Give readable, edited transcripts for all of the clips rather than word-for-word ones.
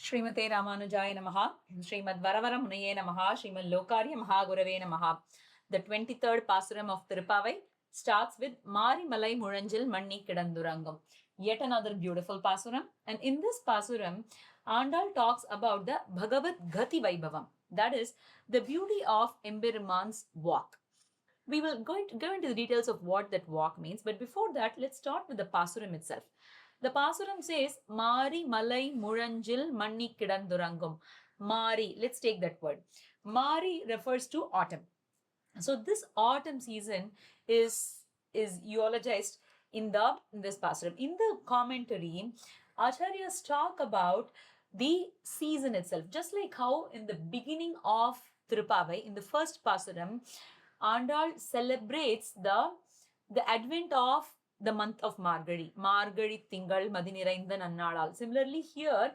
Srimate Ramanujaya Namaha, Srimad Varavara Muniye Namaha, Srimad Lokarya Mahagurave Namaha. The 23rd Pasuram of Tirupavai starts with Mari Malai Muranjil Manni Kidandurangam. Yet another beautiful Pasuram. And in this Pasuram, Andal talks about the Bhagavad Gati Vaibhavam. That is, the beauty of Embirman's walk. We will go into the details of what that walk means. But before that, let's start with the Pasuram itself. The Pasuram says, Mari Malai Muranjil Manni Kidandurangum. Mari, let's take that word. Mari refers to autumn. So this autumn season is eulogized in this Pasuram. In the commentary, Acharyas talk about the season itself. Just like how in the beginning of Tirupavai, in the first Pasuram, Andal celebrates the advent of the month of Margari. Margari Tingal Madiniraindan Annadal. Similarly, here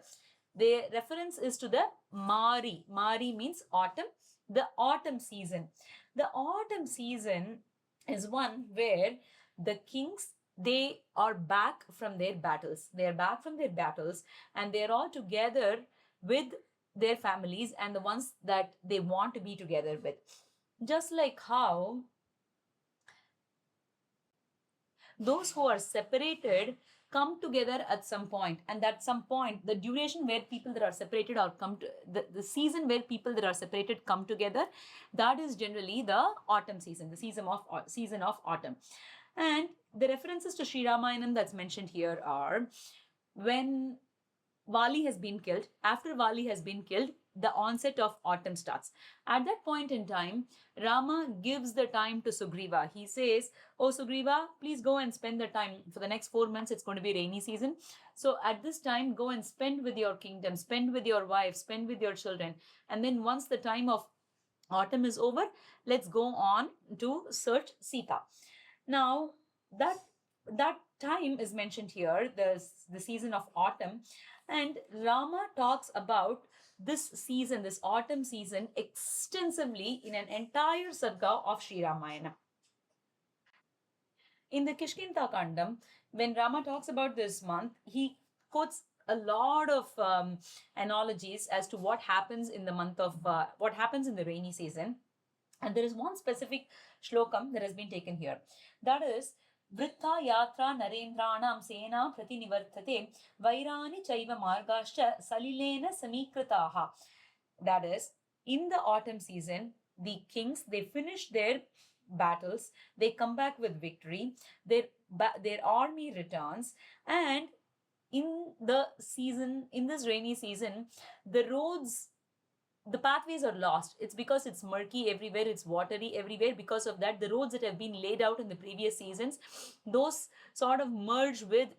the reference is to the Mari. Mari means autumn, the autumn season. The autumn season is one where the kings, they are back from their battles. They are back from their battles and they are all together with their families and the ones that they want to be together with. Just like how those who are separated come together at some point, and at some point the duration where people that are separated or come to the season where people that are separated come together, that is generally the autumn season, the season of autumn. And the references to Sri Ramayanam that's mentioned here are when Vali has been killed. After Vali has been killed, the onset of autumn starts. At that point in time, Rama gives the time to Sugriva. He says, "Oh Sugriva, please go and spend the time. For the next 4 months, it's going to be rainy season. So at this time, go and spend with your kingdom, spend with your wife, spend with your children. And then once the time of autumn is over, let's go on to search Sita." Now, that time is mentioned here, the season of autumn, and Rama talks about this season, this autumn season, extensively in an entire sarga of Sri Ramayana. In the Kishkinta Kandam, when Rama talks about this month, he quotes a lot of analogies as to what happens in the month of what happens in the rainy season. And there is one specific shlokam that has been taken here. That is, Vritta Yatra Narendranam Sena Pratinivartate Vairani Chaiva Margascha Salilena Samikritaha. That is, in the autumn season, the kings, they finish their battles, they come back with victory, their army returns, and in this rainy season, the roads, the pathways are lost. It's because it's murky everywhere, it's watery everywhere. Because of that, the roads that have been laid out in the previous seasons, those sort of merge with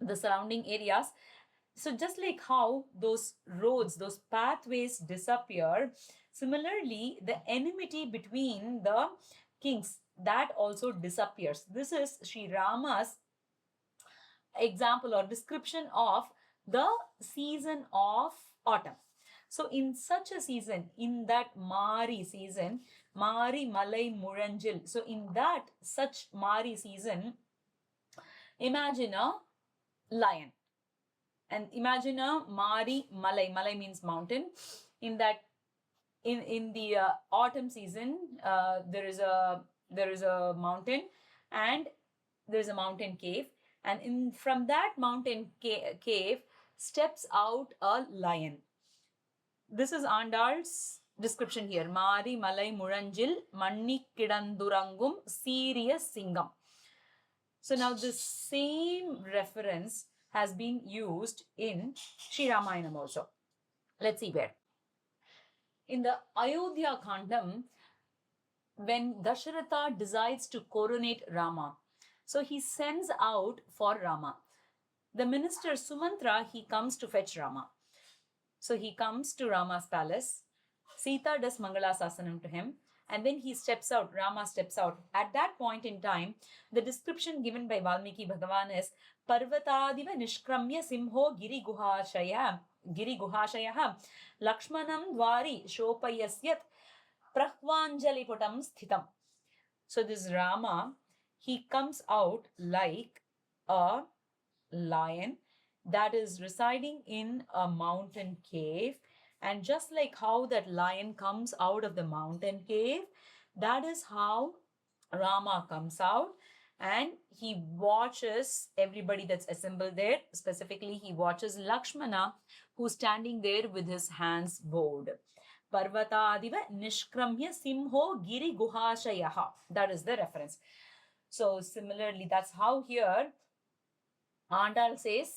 the surrounding areas. So just like how those roads, those pathways disappear, similarly, the enmity between the kings, that also disappears. This is Sri Rama's example or description of the season of autumn. So in such a season, in that Mari season, Mari Malai Muranjil, so in that such Mari season, imagine a lion. And imagine a Mari Malai. Malai means mountain. In the autumn season, there is a mountain and there is a mountain cave. And from that mountain cave steps out a lion. This is Andal's description here. Mari Malai Muranjil Manni Kidandurangum Sirius Singam. So now the same reference has been used in Sri Ramayanam also. Let's see where. In the Ayodhya Kandam, when Dasharatha decides to coronate Rama, so he sends out for Rama. The minister Sumantra, he comes to fetch Rama. So he comes to Rama's palace. Sita does Mangalasasanam to him. And then he steps out, Rama steps out. At that point in time, the description given by Valmiki Bhagavan is Parvatadiva Nishkramya Simho Giri Guhashaya Lakshmanam Dwari Shopayasyat Prahvanjali Putam Sthitam. So this Rama, he comes out like a lion that is residing in a mountain cave. And just like how that lion comes out of the mountain cave, that is how Rama comes out, and he watches everybody that's assembled there. Specifically, he watches Lakshmana, who's standing there with his hands bowed. Parvatadiva nishkramya simho giri guhashayaha. That is the reference. So similarly, that's how here Andal says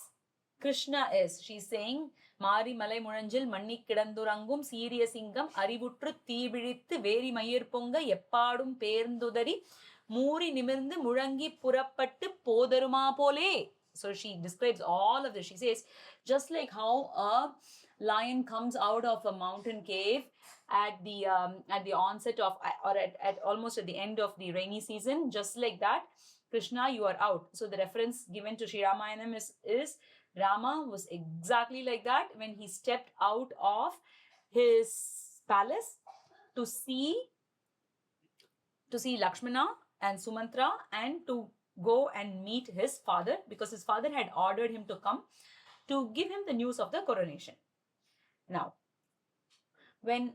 Krishna is. She's saying, Mari Malai Muranjil Manni Kidandurangum Siriya Singam Arivutru Thibidithu Veri Mayir Ponga Eppadum Perndudari Muri Nimirndu Murangi Purappattu Podaruma Pole. So she describes all of this. She says, just like how a lion comes out of a mountain cave at the onset of, or at almost at the end of the rainy season, just like that, Krishna, you are out. So the reference given to Sri Ramayanam is Rama was exactly like that when he stepped out of his palace to see Lakshmana and Sumantra, and to go and meet his father, because his father had ordered him to come to give him the news of the coronation. Now, when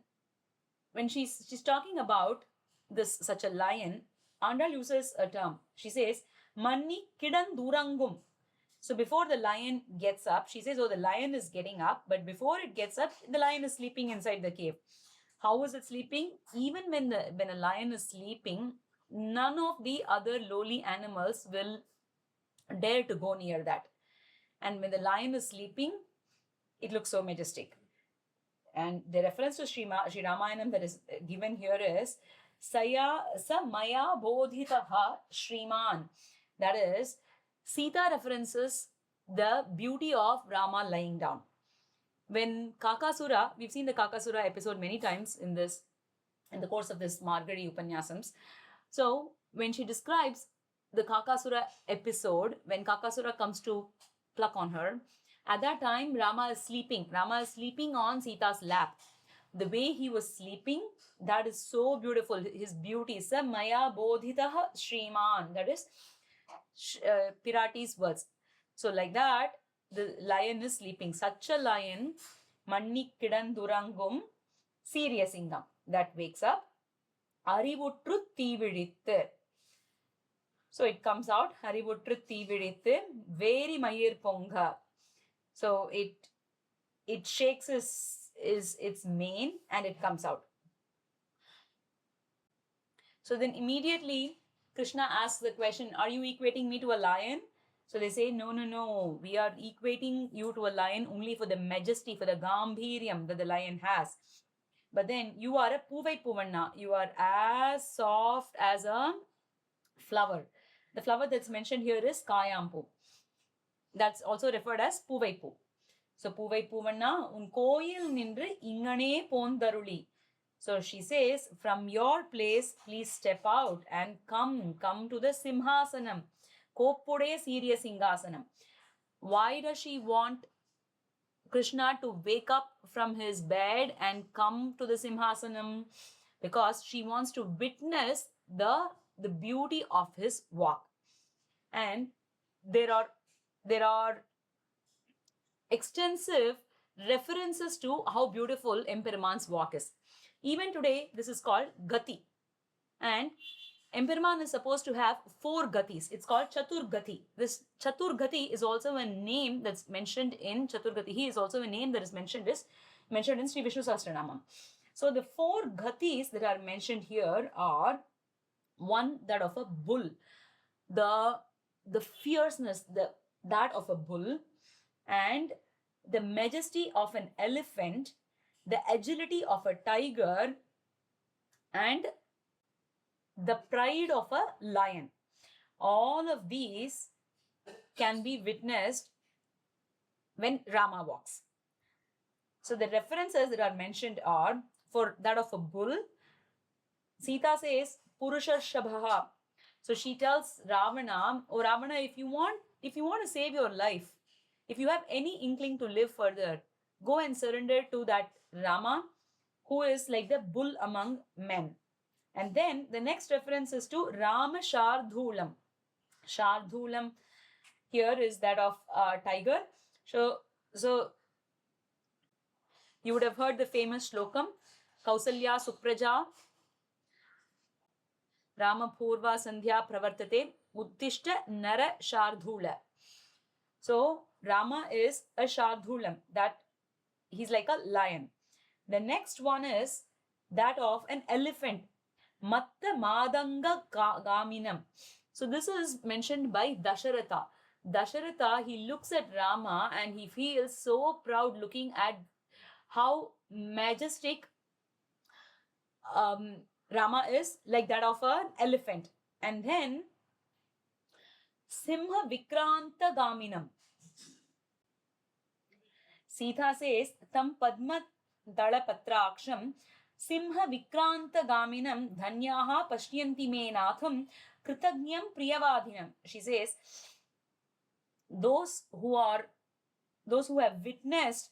she's talking about this, such a lion, Andal uses a term. She says, Manni kidan durangum. So before the lion gets up, she says, oh, the lion is getting up, but before it gets up, the lion is sleeping inside the cave. How is it sleeping? Even when a lion is sleeping, none of the other lowly animals will dare to go near that. And when the lion is sleeping, it looks so majestic. And the reference to Sri Ramayanam that is given here is Saya sa maya bodhitaha Shriman. That is, Sita references the beauty of Rama lying down. When Kakasura, we've seen the Kakasura episode many times in the course of this Margari Upanyasams. So when she describes the Kakasura episode, when Kakasura comes to pluck on her, at that time Rama is sleeping. Rama is sleeping on Sita's lap. The way he was sleeping, that is so beautiful. His beauty is Maya Bodhitaha Shriman. That is Pirati's words. So like that, the lion is sleeping. Such a lion, Manni Kidan Durangum Siriya Singam, that wakes up. Arivutru Thivithu. So it comes out, Arivutru Thivithu Veri Mayir Ponga. So it shakes its mane and it comes out. So then immediately Krishna asks the question, are you equating me to a lion? So they say, no, we are equating you to a lion only for the majesty, for the gambhiryam that the lion has. But then you are a Puvai Puvanna. You are as soft as a flower. The flower that's mentioned here is Kayampu. That's also referred as Puvai Pu. So Puvai Puvanna, un koyil nindru ingane pondaruli. So she says, from your place, please step out and come to the Simhasanam. Koppude Siriya Singhasanam. Why does she want Krishna to wake up from his bed and come to the Simhasanam? Because she wants to witness the beauty of his walk. And there are extensive references to how beautiful Emperuman's walk is. Even today, this is called Gati. And Emperuman is supposed to have 4 Gatis. It's called Chatur Gati. This Chatur Gati is also a name that's mentioned in Chatur Gati. He is also a name that is mentioned in Sri Vishnu Sahasranamam. So the 4 Gatis that are mentioned here are, one, that of a bull. The fierceness, that of a bull, and the majesty of an elephant, the agility of a tiger, and the pride of a lion. All of these can be witnessed when Rama walks. So the references that are mentioned are, for that of a bull, Sita says, Purusha Shabha. So she tells Ravana, oh Ravana, if you want to save your life, if you have any inkling to live further, go and surrender to that Rama, who is like the bull among men. And then the next reference is to Rama Shardhulam. Shardhulam here is that of tiger. So you would have heard the famous shlokam, Kausalya Supraja Ramapurva Sandhya Pravartate Uttishta Nara Shardhula. So Rama is a Shardhulam, that he's like a lion. The next one is that of an elephant, Matta Madanga Gaminam. So this is mentioned by Dasharatha. Dasharatha, he looks at Rama and he feels so proud looking at how majestic Rama is, like that of an elephant. And then Simha Vikranta Gaminam. Sita says, Tam Padma Dalapatraksham Simha Vikranta Gaminam Dhanyaha Pashyanti Me Natham Kritagnyam Priyavadhinam. She says, those who have witnessed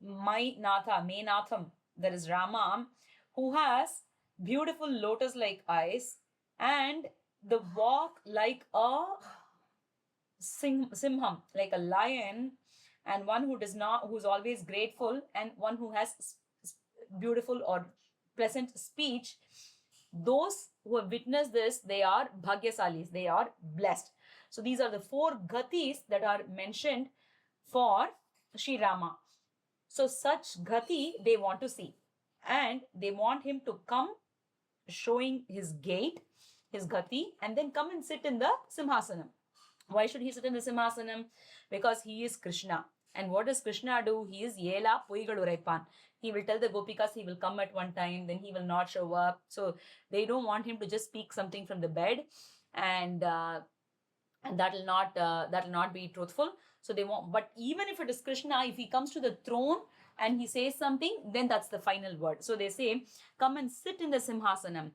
my Natha, Me Natham, that is Rama, who has beautiful lotus-like eyes and the walk like a simham, like a lion, and one who's always grateful, and one who has beautiful or pleasant speech. Those who have witnessed this, they are bhagyasalis, they are blessed. So these are the 4 gatis that are mentioned for Sri Rama. So such gati they want to see, and they want him to come showing his gait, his gati, and then come and sit in the simhasanam. Why should he sit in the simhasanam? Because he is Krishna. And what does Krishna do? He is Yela Poigaluraipan. He will tell the gopikas he will come at one time, then he will not show up. So they don't want him to just speak something from the bed, and that will not be truthful. So they want, but even if it is Krishna, if he comes to the throne and he says something, then that's the final word. So they say, come and sit in the simhasanam.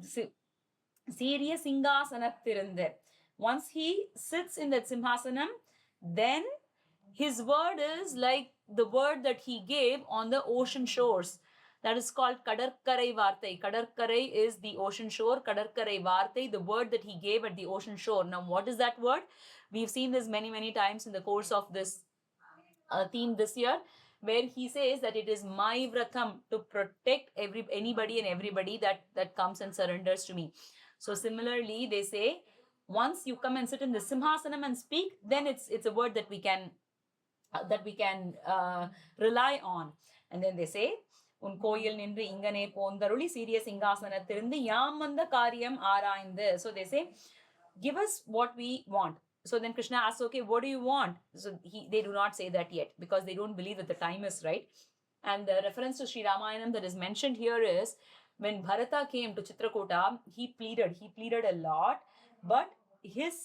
Siriya Singhasanattirunde. Once he sits in that simhasanam, then his word is like the word that he gave on the ocean shores. That is called Kadarkarai Vartai. Kadarkarai is the ocean shore. Kadarkarai Vartai, the word that he gave at the ocean shore. Now, what is that word? We've seen this many, many times in the course of this theme this year, where he says that it is my vratham to protect anybody and everybody that comes and surrenders to me. So similarly, they say, once you come and sit in the simhasanam and speak, then it's a word that we can rely on. And then they say, உன் கோயில் நின்று இங்கனே போந்தருளி சீரிய சிங்காசனத்திலிருந்து யாம் வந்த காரியம் ஆராய்ந்து. So they say, give us what we want. So then Krishna asks, okay, what do you want? So they do not say that yet, because they don't believe that the time is right. And the reference to Sri Ramayanam that is mentioned here is, when Bharata came to Chitrakuta, he pleaded a lot, but his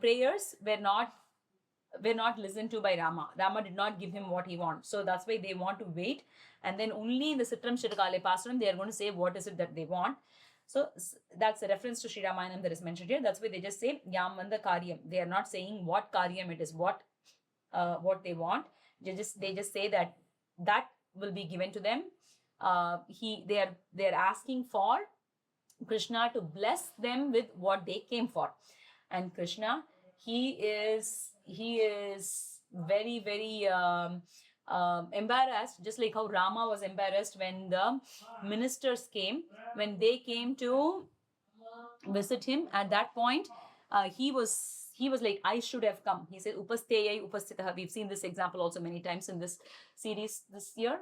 prayers were not listened to by Rama. Rama did not give him what he wants. So that's why they want to wait. And then only in the Sitram Shirkale Pasaram, they are going to say what is it that they want. So that's a reference to Sri Ramayanam that is mentioned here. That's why they just say Yam Vanda Karyam. They are not saying what Karyam it is, what they want. They just say that will be given to them. They are asking for Krishna to bless them with what they came for. And Krishna, he is very, very embarrassed, just like how Rama was embarrassed when the ministers came, when they came to visit him. At that point, he was like, I should have come. He said, Upasteyai Upastitaha. We've seen this example also many times in this series this year.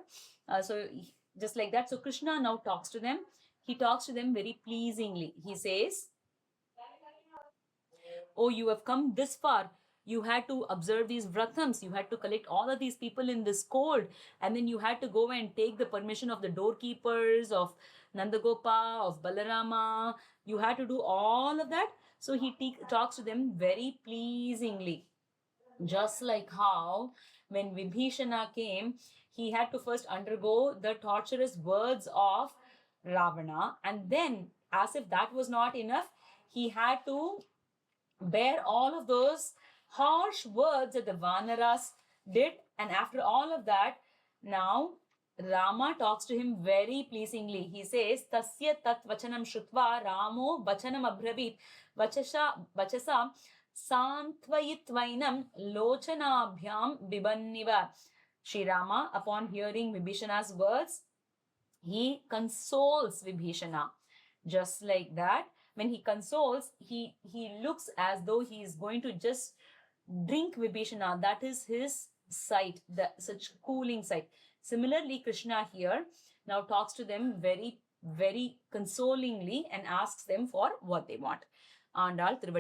So just like that. So Krishna now talks to them. He talks to them very pleasingly. He says, oh, you have come this far. You had to observe these vrathams. You had to collect all of these people in this cold. And then you had to go and take the permission of the doorkeepers, of Nandagopa, of Balarama. You had to do all of that. So he talks to them very pleasingly. Just like how when Vibhishana came, he had to first undergo the torturous words of Ravana. And then, as if that was not enough, he had to bear all of those harsh words that the Vanaras did. And after all of that, now Rama talks to him very pleasingly. He says, Tasya tat vachanam shrutva Ramo vachanam abhravit vachasa Santvayitvainam lochanabhyam bibanniva. Sri Rama, upon hearing Vibhishana's words, he consoles Vibhishana. Just like that, when he consoles, he looks as though he is going to just drink Vibhishana. That is his sight, such cooling sight. Similarly, Krishna here now talks to them very, very consolingly and asks them for what they want. Andal